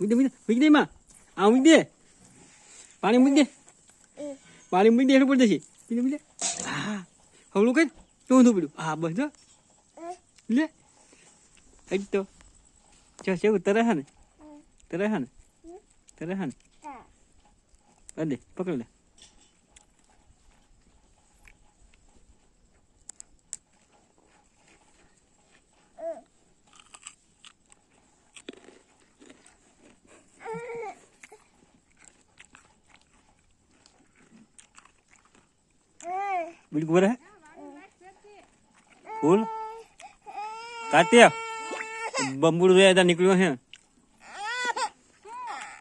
મૂકી દે માં આ મૂકી દે પાણી મૂકી દે પાણી મૂકી દે એટલું પડી જશે મૂકી દે હા હવળું કઈ તો ઊંધું પડ્યું હા બસ જો લે હજ તો જો સેવું તરે હા ને તરે હા ને દે પકડ લે बिल्कुल है फूल काटे बम्बूड़ रे इधर निकलो है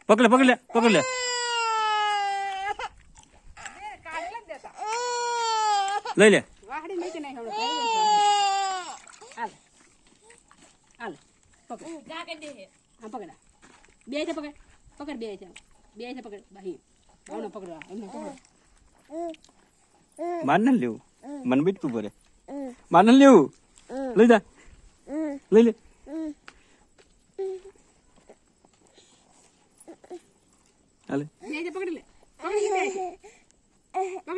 पकड़ पकड़ ले ले ले વાહડી નીચે નહીં હમણાં હાલ પકડ જા કે દે હા પકડ બે છે પકડ બે છે પકડ ભાઈ આનો પકડો એમને પકડો માર ન લેવું મન બીટ તું ભરે માર ન લેવું લઈ જા લઈ લે હાલે બે છે પકડી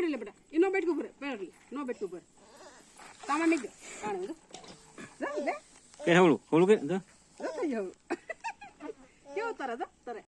લે બેટા એનો બેઠ ઉપર પકડ લે નો બેઠ ઉપર સામાન નીકળ કાણે જો લે કે હવળું કે જો કેવો તરે